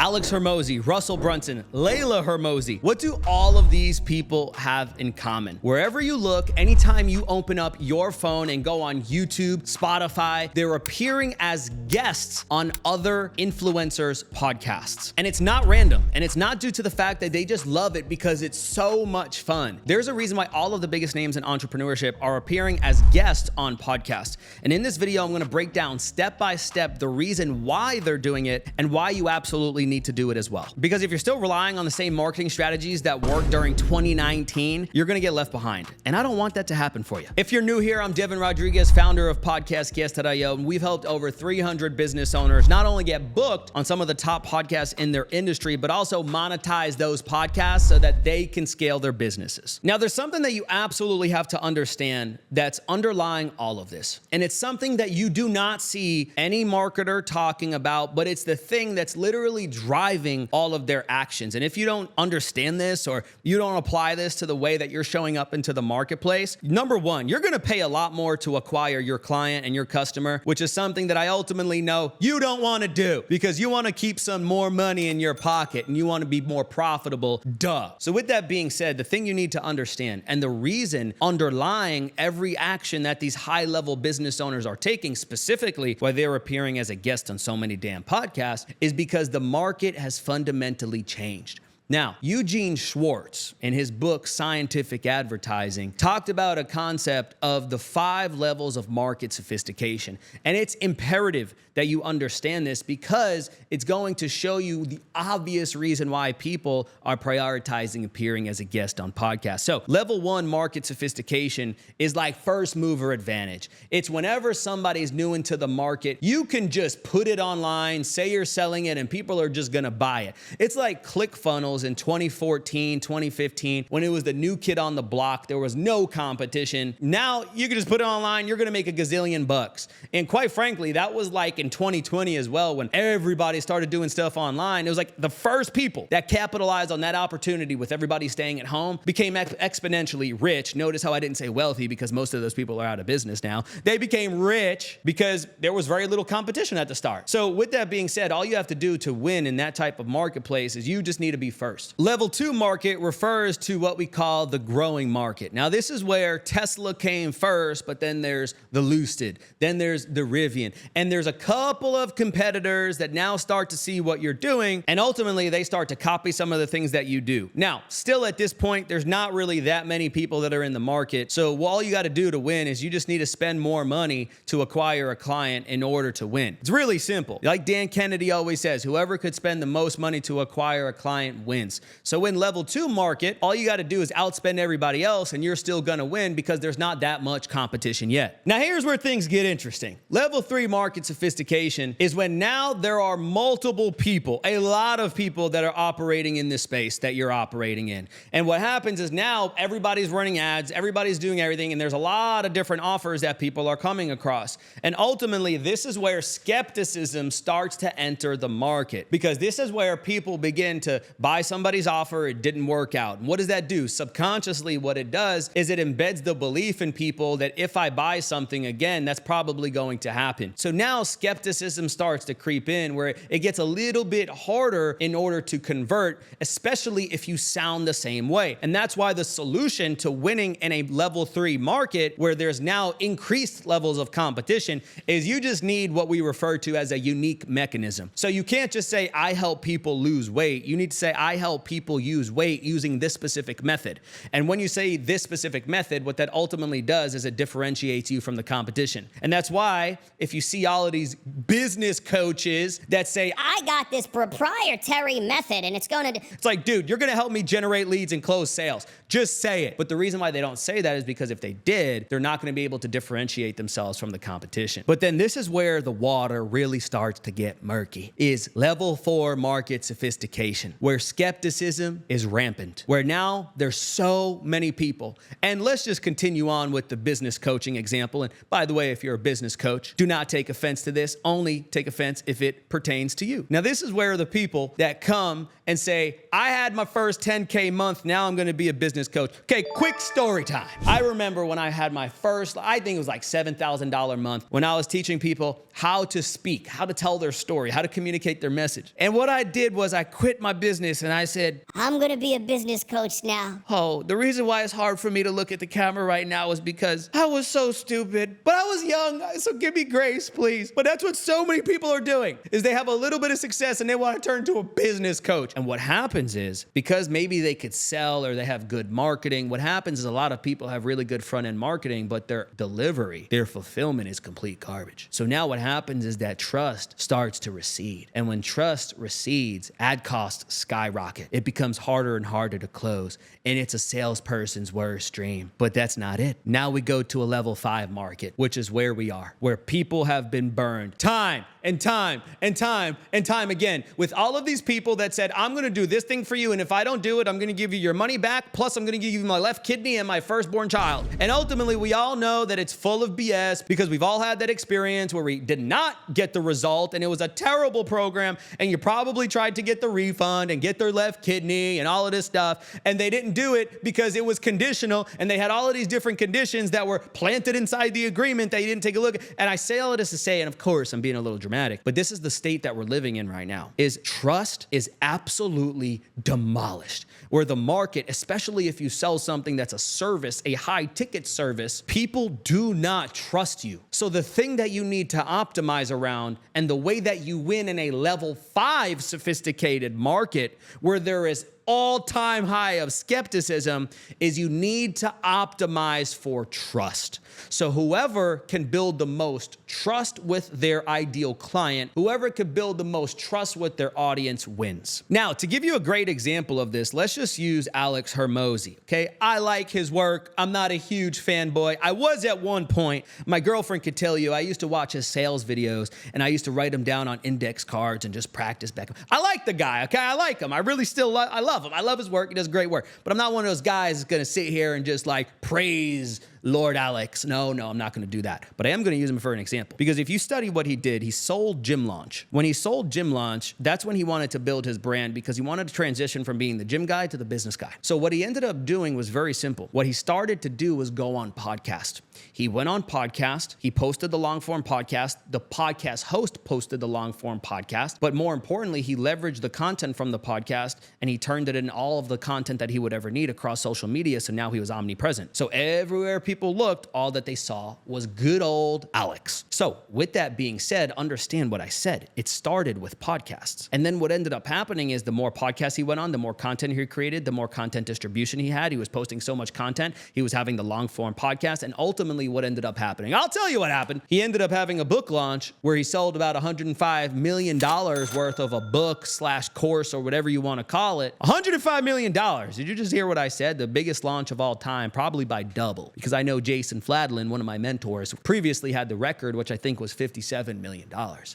Alex Hormozi, Russell Brunson, Layla Hormozi. What do all of these people have in common? Wherever you look, anytime you open up your phone and go on YouTube, Spotify, they're appearing as guests on other influencers' podcasts. And it's not random, and it's not due to the fact that they just love it because it's so much fun. There's a reason why all of the biggest names in entrepreneurship are appearing as guests on podcasts. And in this video, I'm gonna break down step by step the reason why they're doing it and why you absolutely need to do it as well. Because if you're still relying on the same marketing strategies that worked during 2019, you're gonna get left behind. And I don't want that to happen for you. If you're new here, I'm Devin Rodriguez, founder of podcastguest.io, and we've helped over 300 business owners not only get booked on some of the top podcasts in their industry, but also monetize those podcasts so that they can scale their businesses. Now, there's something that you absolutely have to understand that's underlying all of this. And it's something that you do not see any marketer talking about, but it's the thing that's literally driving all of their actions. And if you don't understand this or you don't apply this to the way that you're showing up into the marketplace, number one, you're gonna pay a lot more to acquire your client and your customer, which is something that I ultimately know you don't wanna do because you wanna keep some more money in your pocket and you wanna be more profitable, duh. So with that being said, the thing you need to understand and the reason underlying every action that these high-level business owners are taking, specifically why they're appearing as a guest on so many damn podcasts, is because the market has fundamentally changed. Now, Eugene Schwartz, in his book, Scientific Advertising, talked about a concept of the 5 levels of market sophistication. And it's imperative that you understand this because it's going to show you the obvious reason why people are prioritizing appearing as a guest on podcasts. So, level 1 market sophistication is like first mover advantage. It's whenever somebody's new into the market, you can just put it online, say you're selling it, and people are just gonna buy it. It's like ClickFunnels in 2014, 2015, when it was the new kid on the block. There was no competition. Now you can just put it online, you're gonna make a gazillion bucks. And quite frankly, that was like in 2020 as well, when everybody started doing stuff online. It was like the first people that capitalized on that opportunity with everybody staying at home became exponentially rich. Notice how I didn't say wealthy because most of those people are out of business now. They became rich because there was very little competition at the start. So with that being said, all you have to do to win in that type of marketplace is you just need to be first. Level 2 market refers to what we call the growing market. Now, this is where Tesla came first, but then there's the Lucid, then there's the Rivian, and there's a couple of competitors that now start to see what you're doing, and ultimately they start to copy some of the things that you do. Now, still at this point, there's not really that many people that are in the market, so all you got to do to win is you just need to spend more money to acquire a client in order to win. It's really simple. Like Dan Kennedy always says, whoever could spend the most money to acquire a client wins. So in level 2 market, all you got to do is outspend everybody else and you're still going to win because there's not that much competition yet. Now here's where things get interesting. Level 3 market sophistication is when now there are multiple people, a lot of people that are operating in this space that you're operating in. And what happens is now everybody's running ads, everybody's doing everything, and there's a lot of different offers that people are coming across. And ultimately, this is where skepticism starts to enter the market because this is where people begin to buy somebody's offer, it didn't work out. And what does that do? Subconsciously, what it does is it embeds the belief in people that if I buy something again, that's probably going to happen. So now skepticism starts to creep in where it gets a little bit harder in order to convert, especially if you sound the same way. And that's why the solution to winning in a level 3 market where there's now increased levels of competition is you just need what we refer to as a unique mechanism. So you can't just say, I help people lose weight. You need to say, I help people use weight using this specific method. And when you say this specific method, what that ultimately does is it differentiates you from the competition. And that's why if you see all of these business coaches that say, I got this proprietary method and it's gonna... It's like, dude, you're gonna help me generate leads and close sales. Just say it. But the reason why they don't say that is because if they did, they're not gonna be able to differentiate themselves from the competition. But then this is where the water really starts to get murky, is level 4 market sophistication, where skepticism is rampant, where now there's so many people. And let's just continue on with the business coaching example. And by the way, if you're a business coach, do not take offense to this. Only take offense if it pertains to you. Now, this is where the people that come and say, I had my first 10K month, now I'm gonna be a business coach. Okay, quick story time. I remember when I had my first, I think it was like $7,000 month, when I was teaching people how to speak, how to tell their story, how to communicate their message. And what I did was I quit my business and I said, I'm gonna be a business coach now. oh, the reason why it's hard for me to look at the camera right now is because I was so stupid, but I was young, so give me grace, please. But that's what so many people are doing, is they have a little bit of success and they want to turn to a business coach. And what happens is, because maybe they could sell or they have good marketing, what happens is a lot of people have really good front-end marketing, but their delivery, their fulfillment is complete garbage. So now what happens is that trust starts to recede. And when trust recedes, ad costs skyrocket. It becomes harder and harder to close. And it's a salesperson's worst dream. But that's not it. Now we go to a level 5 market, which is where we are, where people have been burned time and time and time and time again, with all of these people that said, I'm gonna do this thing for you, and if I don't do it, I'm gonna give you your money back, plus I'm gonna give you my left kidney and my firstborn child. And ultimately, we all know that it's full of BS, because we've all had that experience where we did not get the result, and it was a terrible program, and you probably tried to get the refund and get their left kidney and all of this stuff, and they didn't do it because it was conditional, and they had all of these different conditions that were planted inside the agreement that you didn't take a look at. And I say all of this to say, and of course, I'm being a little dramatic, but this is the state that we're living in right now, is trust is absolutely demolished. Where the market, especially if you sell something that's a service, a high ticket service, people do not trust you. So the thing that you need to optimize around, and the way that you win in a level 5 sophisticated market where there is all-time high of skepticism, is you need to optimize for trust. So whoever can build the most trust with their ideal client, whoever can build the most trust with their audience, wins. Now, to give you a great example of this, let's just use Alex Hormozi, okay? I like his work. I'm not a huge fanboy. I was at one point. My girlfriend could tell you, I used to watch his sales videos, and I used to write them down on index cards and just practice back. I like the guy, okay? I like him. I really still I love him. I love his work. He does great work. But I'm not one of those guys that's going to sit here and just like praise Lord Alex. No, I'm not going to do that. But I am going to use him for an example. Because if you study what he did, he sold Gym Launch. When he sold Gym Launch, that's when he wanted to build his brand, because he wanted to transition from being the gym guy to the business guy. So what he ended up doing was very simple. What he started to do was go on podcast. He went on podcast. He posted the long form podcast. The podcast host posted the long form podcast. But more importantly, he leveraged the content from the podcast and he turned it in all of the content that he would ever need across social media. So now he was omnipresent. So everywhere people looked, all that they saw was good old Alex. So with that being said, understand what I said. It started with podcasts. And then what ended up happening is the more podcasts he went on, the more content he created, the more content distribution he had. He was posting so much content. He was having the long form podcast. And ultimately what ended up happening, I'll tell you what happened. He ended up having a book launch where he sold about $105 million worth of a book / course, or whatever you want to call it. $105 million. Did you just hear what I said? The biggest launch of all time, probably by double, because I know Jason Fladlin, one of my mentors, previously had the record, which I think was $57 million.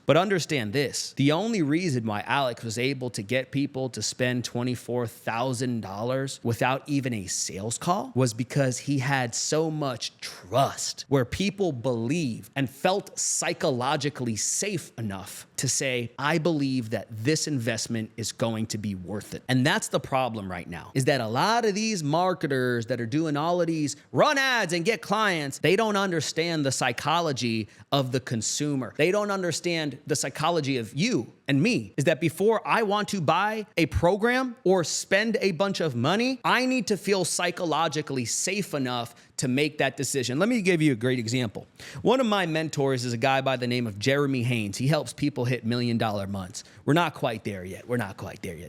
But understand this, the only reason why Alex was able to get people to spend $24,000 without even a sales call was because he had so much trust, where people believed and felt psychologically safe enough to say, I believe that this investment is going to be worth it. And that's the problem right now, is that a lot of these marketers that are doing all of these run ads and get clients, they don't understand the psychology of the consumer. They don't understand the psychology of you and me, is that before I want to buy a program or spend a bunch of money, I need to feel psychologically safe enough to make that decision. Let me give you a great example. One of my mentors is a guy by the name of Jeremy Haynes. He helps people hit $1 million months. We're not quite there yet.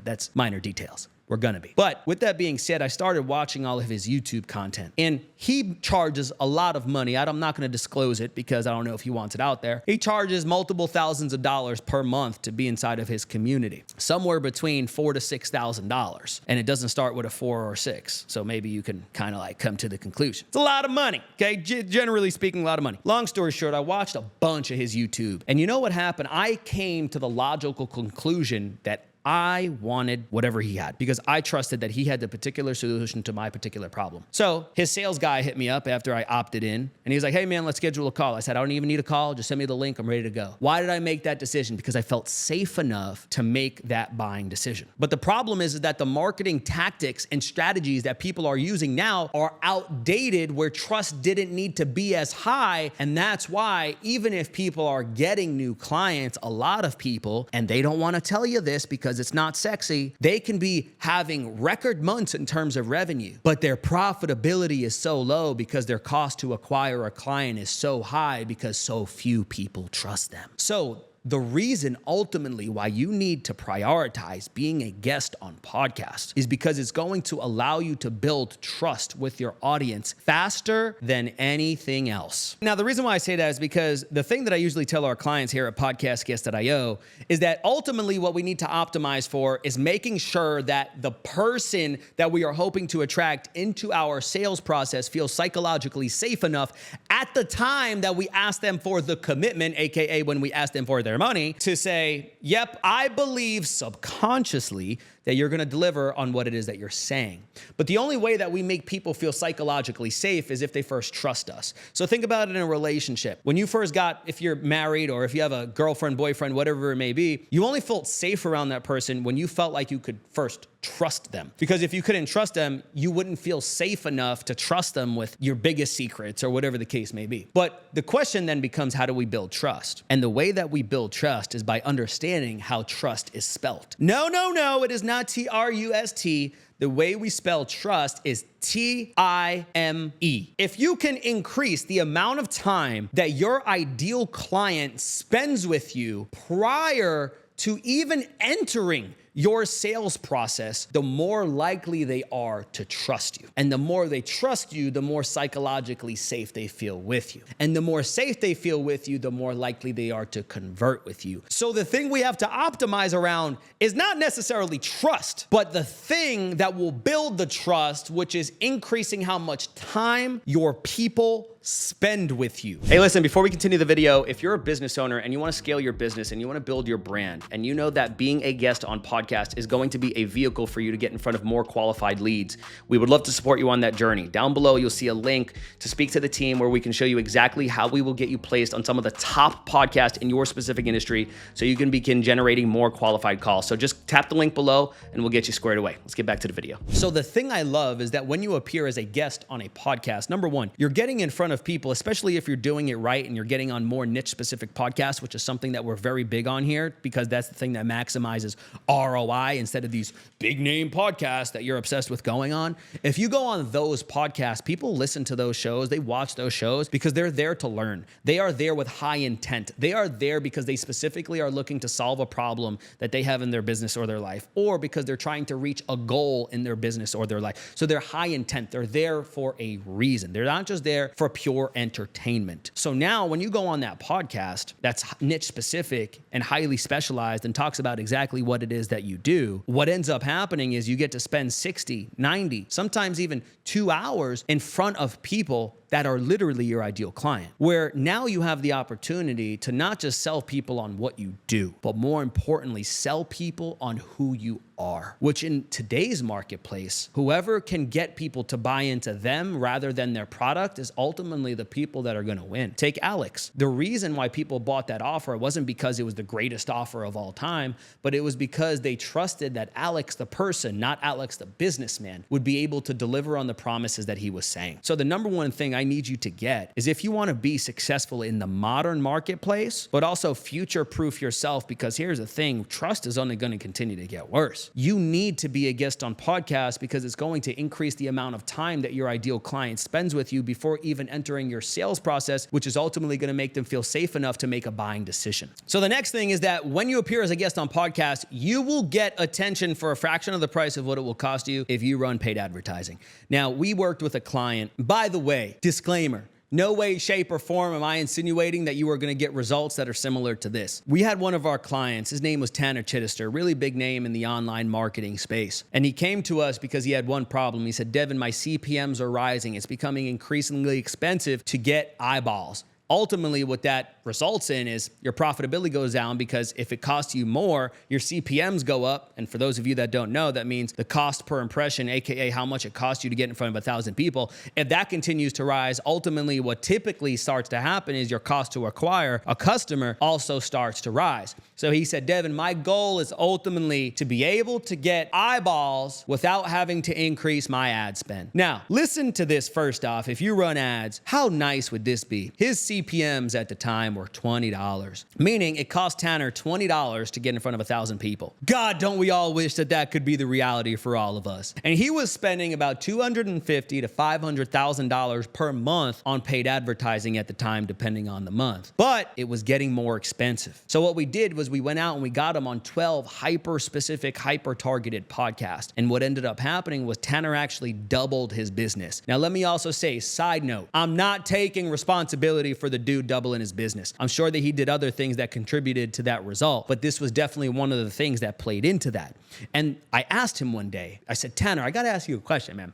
That's minor details. We're gonna be. But with that being said, I started watching all of his YouTube content, and he charges a lot of money. I'm not gonna disclose it because I don't know if he wants it out there. He charges multiple thousands of dollars per month to be inside of his community, somewhere between $4,000 to $6,000. And it doesn't start with a 4 or 6. So maybe you can kind of like come to the conclusion. It's a lot of money, okay? Generally speaking, a lot of money. Long story short, I watched a bunch of his YouTube. And you know what happened? I came to the logical conclusion that I wanted whatever he had because I trusted that he had the particular solution to my particular problem. So his sales guy hit me up after I opted in and he was like, hey man, let's schedule a call. I said, I don't even need a call. Just send me the link. I'm ready to go. Why did I make that decision? Because I felt safe enough to make that buying decision. But the problem is that the marketing tactics and strategies that people are using now are outdated where trust didn't need to be as high. And that's why even if people are getting new clients, a lot of people, and they don't want to tell you this because it's not sexy, they can be having record months in terms of revenue, but their profitability is so low because their cost to acquire a client is so high because so few people trust them. So the reason ultimately why you need to prioritize being a guest on podcasts is because it's going to allow you to build trust with your audience faster than anything else. Now, the reason why I say that is because the thing that I usually tell our clients here at podcastguest.io is that ultimately what we need to optimize for is making sure that the person that we are hoping to attract into our sales process feels psychologically safe enough at the time that we ask them for the commitment, aka when we ask them for their money, to say, yep, I believe subconsciously that you're going to deliver on what it is that you're saying. But the only way that we make people feel psychologically safe is if they first trust us. So think about it in a relationship. When you first if you're married or if you have a girlfriend, boyfriend, whatever it may be, you only felt safe around that person when you felt like you could first trust them. Because if you couldn't trust them, you wouldn't feel safe enough to trust them with your biggest secrets or whatever the case may be. But the question then becomes, how do we build trust? And the way that we build trust is by understanding how trust is spelt. No, it is not T-R-U-S-T. The way we spell trust is T-I-M-E. If you can increase the amount of time that your ideal client spends with you prior to even entering your sales process, the more likely they are to trust you. And the more they trust you, the more psychologically safe they feel with you. And the more safe they feel with you, the more likely they are to convert with you. So the thing we have to optimize around is not necessarily trust, but the thing that will build the trust, which is increasing how much time your people spend with you. Hey, listen, before we continue the video, if you're a business owner and you want to scale your business and you want to build your brand, and you know that being a guest on podcast is going to be a vehicle for you to get in front of more qualified leads, we would love to support you on that journey. Down below, you'll see a link to speak to the team where we can show you exactly how we will get you placed on some of the top podcasts in your specific industry so you can begin generating more qualified calls. So just tap the link below and we'll get you squared away. Let's get back to the video. So the thing I love is that when you appear as a guest on a podcast, number one, you're getting in front of people, especially if you're doing it right and you're getting on more niche specific podcasts, which is something that we're very big on here because that's the thing that maximizes ROI instead of these big name podcasts that you're obsessed with going on. If you go on those podcasts, people listen to those shows, they watch those shows because they're there to learn. They are there with high intent. They are there because they specifically are looking to solve a problem that they have in their business or their life, or because they're trying to reach a goal in their business or their life. So they're high intent. They're there for a reason. They're not just there for pure entertainment. So now when you go on that podcast that's niche specific and highly specialized and talks about exactly what it is that you do, what ends up happening is you get to spend 60, 90, sometimes even 2 hours in front of people that are literally your ideal client, where now you have the opportunity to not just sell people on what you do, but more importantly, sell people on who you are, which in today's marketplace, whoever can get people to buy into them rather than their product is ultimately the people that are going to win. Take Alex. The reason why people bought that offer wasn't because it was the greatest offer of all time, but it was because they trusted that Alex, the person, not Alex, the businessman, would be able to deliver on the promises that he was saying. So the number one thing I need you to get is if you want to be successful in the modern marketplace, but also future-proof yourself, because here's the thing, trust is only going to continue to get worse. You need to be a guest on podcasts because it's going to increase the amount of time that your ideal client spends with you before even entering your sales process, which is ultimately going to make them feel safe enough to make a buying decision. So the next thing is that when you appear as a guest on podcasts, you will get attention for a fraction of the price of what it will cost you if you run paid advertising. Now, we worked with a client, by the way, disclaimer, no way, shape, or form am I insinuating that you are going to get results that are similar to this. We had one of our clients, his name was Tanner Chittister, really big name in the online marketing space. And he came to us because he had one problem. He said, Devin, my CPMs are rising. It's becoming increasingly expensive to get eyeballs. Ultimately, what that results in is your profitability goes down, because if it costs you more, your CPMs go up. And for those of you that don't know, that means the cost per impression, aka how much it costs you to get in front of 1,000 people. If that continues to rise, ultimately what typically starts to happen is your cost to acquire a customer also starts to rise. So he said, Devin, my goal is ultimately to be able to get eyeballs without having to increase my ad spend. Now, listen to this first off. If you run ads, how nice would this be? His CPMs at the time were $20, meaning it cost Tanner $20 to get in front of 1,000 people. God, don't we all wish that that could be the reality for all of us? And he was spending about $250,000 to $500,000 per month on paid advertising at the time, depending on the month. But it was getting more expensive. So what we did was we went out and we got him on 12 hyper-specific, hyper-targeted podcasts. And what ended up happening was Tanner actually doubled his business. Now, let me also say, side note, I'm not taking responsibility for the dude doubling his business. I'm sure that he did other things that contributed to that result, but this was definitely one of the things that played into that. And I asked him one day, I said, Tanner, I got to ask you a question, man.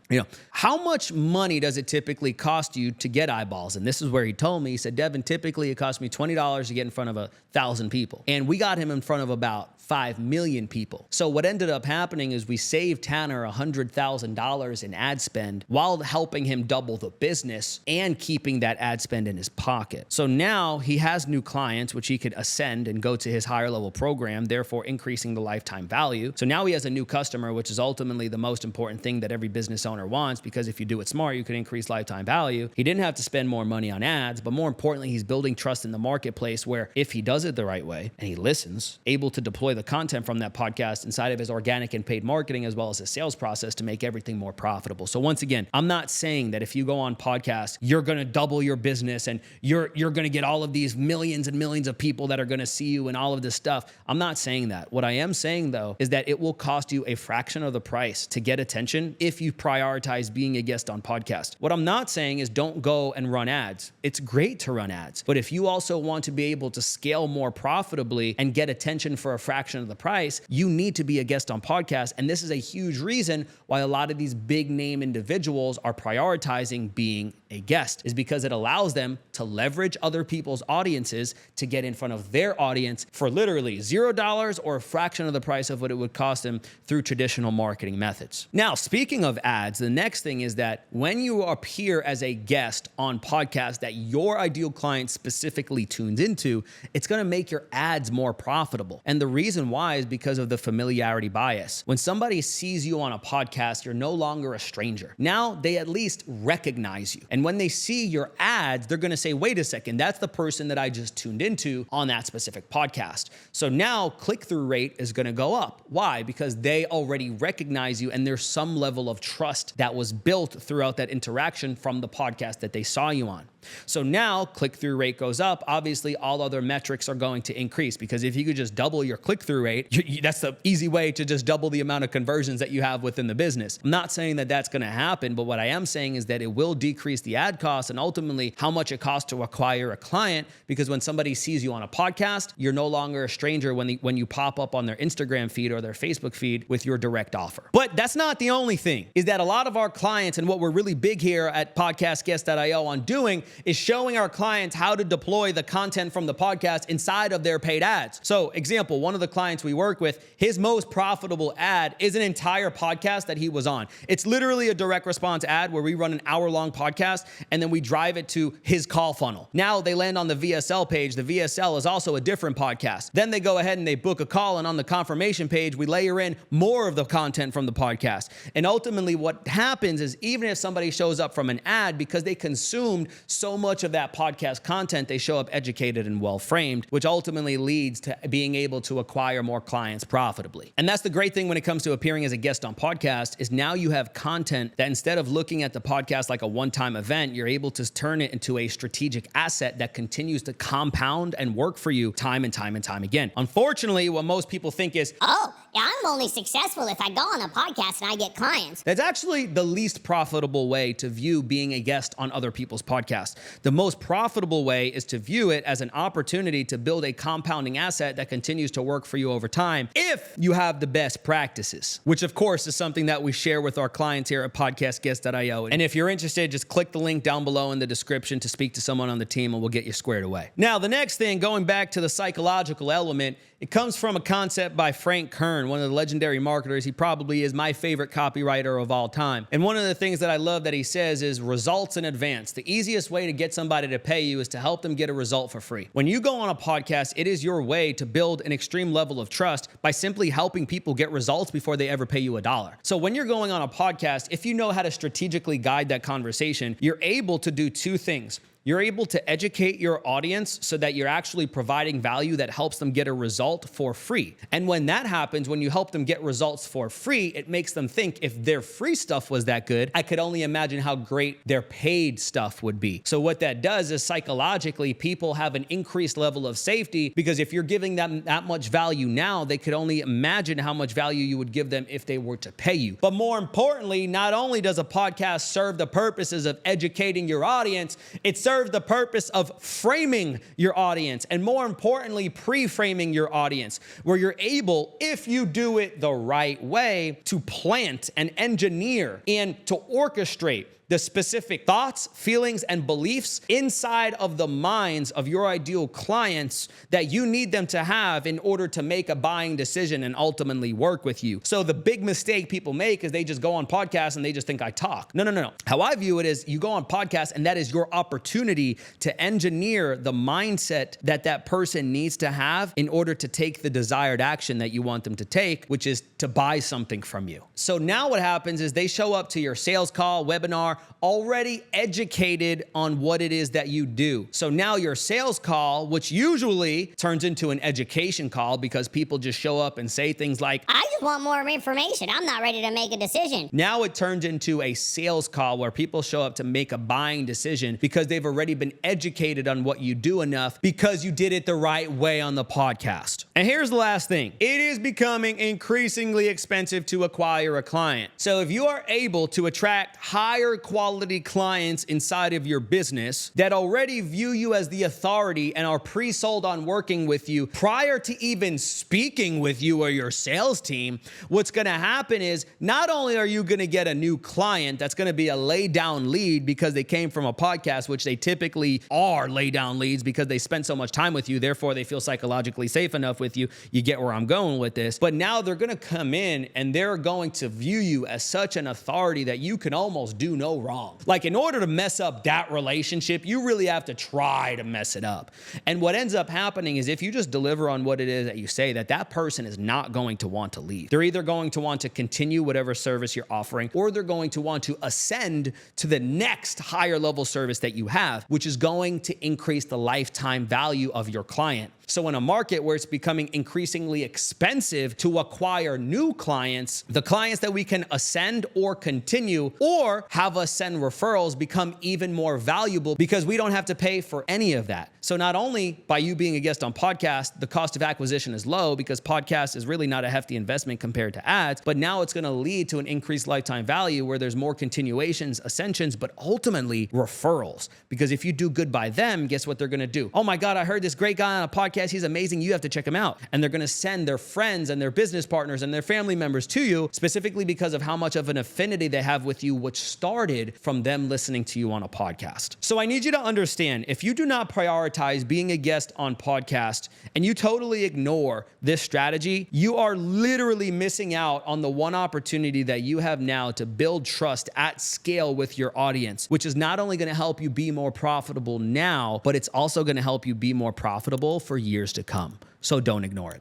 How much money does it typically cost you to get eyeballs? And this is where he told me, he said, Devin, typically it cost me $20 to get in front of 1,000 people. And we got him in front of about 5 million people. So what ended up happening is we saved Tanner $100,000 in ad spend while helping him double the business and keeping that ad spend in his pocket. So now he has new clients, which he could ascend and go to his higher level program, therefore increasing the lifetime value. So now he has a new customer, which is ultimately the most important thing that every business owner wants, because if you do it smart, you can increase lifetime value. He didn't have to spend more money on ads, but more importantly, he's building trust in the marketplace where if he does it the right way and he listens, able to deploy the content from that podcast inside of his organic and paid marketing as well as his sales process to make everything more profitable. So once again, I'm not saying that if you go on podcasts, you're going to double your business and you're going to get all of these millions and millions of people that are going to see you and all of this stuff. I'm not saying that. What I am saying though is that it will cost you a fraction of the price to get attention if you prioritize being a guest on podcast. What I'm not saying is don't go and run ads. It's great to run ads, but if you also want to be able to scale more profitably and get attention for a fraction of the price, you need to be a guest on podcast. And this is a huge reason why a lot of these big name individuals are prioritizing being a guest, is because it allows them to leverage other people's audiences to get in front of their audience for literally $0 or a fraction of the price of what it would cost them through traditional marketing methods. Now, speaking of ads, the next thing is that when you appear as a guest on podcasts that your ideal client specifically tunes into, it's going to make your ads more profitable. And the reason why is because of the familiarity bias. When somebody sees you on a podcast, you're no longer a stranger. Now they at least recognize you. And when they see your ads, they're going to say, wait a second, that's the person that I just tuned into on that specific podcast. So now click-through rate is going to go up. Why? Because they already recognize you and there's some level of trust that was built throughout that interaction from the podcast that they saw you on. So now click-through rate goes up. Obviously, all other metrics are going to increase, because if you could just double your click-through rate, that's the easy way to just double the amount of conversions that you have within the business. I'm not saying that that's going to happen, but what I am saying is that it will decrease the ad costs and ultimately how much it costs to acquire a client, because when somebody sees you on a podcast, you're no longer a stranger when you pop up on their Instagram feed or their Facebook feed with your direct offer. But that's not the only thing, is that a lot of our clients, and what we're really big here at podcastguest.io on doing, is showing our clients how to deploy the content from the podcast inside of their paid ads. So example, one of the clients we work with, his most profitable ad is an entire podcast that he was on. It's literally a direct response ad where we run an hour-long podcast and then we drive it to his call funnel. Now they land on the VSL page. The VSL is also a different podcast. Then they go ahead and they book a call, and on the confirmation page, we layer in more of the content from the podcast. And ultimately what happens is, even if somebody shows up from an ad, because they consumed so much of that podcast content, they show up educated and well-framed, which ultimately leads to being able to acquire more clients profitably. And that's the great thing when it comes to appearing as a guest on podcast, is now you have content that instead of looking at the podcast like a one-time event, you're able to turn it into a strategic asset that continues to compound and work for you time and time and time again. Unfortunately, what most people think is, oh, I'm only successful if I go on a podcast and I get clients. That's actually the least profitable way to view being a guest on other people's podcasts. podcast. The most profitable way is to view it as an opportunity to build a compounding asset that continues to work for you over time if you have the best practices, which of course is something that we share with our clients here at podcastguest.io. And if you're interested, just click the link down below in the description to speak to someone on the team and we'll get you squared away. Now, the next thing, going back to the psychological element, it comes from a concept by Frank Kern, one of the legendary marketers. He probably is my favorite copywriter of all time. And one of the things that I love that he says is results in advance. The easiest way to get somebody to pay you is to help them get a result for free. When you go on a podcast, it is your way to build an extreme level of trust by simply helping people get results before they ever pay you $1. So when you're going on a podcast, if you know how to strategically guide that conversation, you're able to do two things. You're able to educate your audience so that you're actually providing value that helps them get a result for free. And when that happens, when you help them get results for free, it makes them think if their free stuff was that good, I could only imagine how great their paid stuff would be. So what that does is psychologically, people have an increased level of safety because if you're giving them that much value now, they could only imagine how much value you would give them if they were to pay you. But more importantly, not only does a podcast serve the purposes of educating your audience, it serves the purpose of framing your audience and more importantly, pre-framing your audience, where you're able, if you do it the right way, to plant and engineer and to orchestrate the specific thoughts, feelings, and beliefs inside of the minds of your ideal clients that you need them to have in order to make a buying decision and ultimately work with you. So the big mistake people make is they just go on podcasts and they just think I talk. No. How I view it is you go on podcasts and that is your opportunity to engineer the mindset that that person needs to have in order to take the desired action that you want them to take, which is to buy something from you. So now what happens is they show up to your sales call, webinar, already educated on what it is that you do. So now your sales call, which usually turns into an education call because people just show up and say things like, I just want more information. I'm not ready to make a decision. Now it turns into a sales call where people show up to make a buying decision because they've already been educated on what you do enough because you did it the right way on the podcast. And here's the last thing. It is becoming increasingly expensive to acquire a client. So if you are able to attract higher quality clients inside of your business that already view you as the authority and are pre-sold on working with you prior to even speaking with you or your sales team, what's going to happen is not only are you going to get a new client that's going to be a lay down lead because they came from a podcast, which they typically are lay down leads because they spent so much time with you, therefore they feel psychologically safe enough with you. You get where I'm going with this. But now they're going to come in and they're going to view you as such an authority that you can almost do no wrong. Like in order to mess up that relationship, you really have to try to mess it up. And what ends up happening is if you just deliver on what it is that you say, that person is not going to want to leave. They're either going to want to continue whatever service you're offering, or they're going to want to ascend to the next higher level service that you have, which is going to increase the lifetime value of your client. So in a market where it's becoming increasingly expensive to acquire new clients, the clients that we can ascend or continue or have us send referrals become even more valuable because we don't have to pay for any of that. So not only by you being a guest on podcast, the cost of acquisition is low because podcast is really not a hefty investment compared to ads, but now it's going to lead to an increased lifetime value where there's more continuations, ascensions, but ultimately referrals. Because if you do good by them, guess what they're going to do? Oh my God, I heard this great guy on a podcast. He's amazing. You have to check him out. And they're going to send their friends and their business partners and their family members to you specifically because of how much of an affinity they have with you, which started from them listening to you on a podcast. So I need you to understand, if you do not prioritize being a guest on podcast and you totally ignore this strategy, you are literally missing out on the one opportunity that you have now to build trust at scale with your audience, which is not only going to help you be more profitable now, but it's also going to help you be more profitable for years to come. So don't ignore it.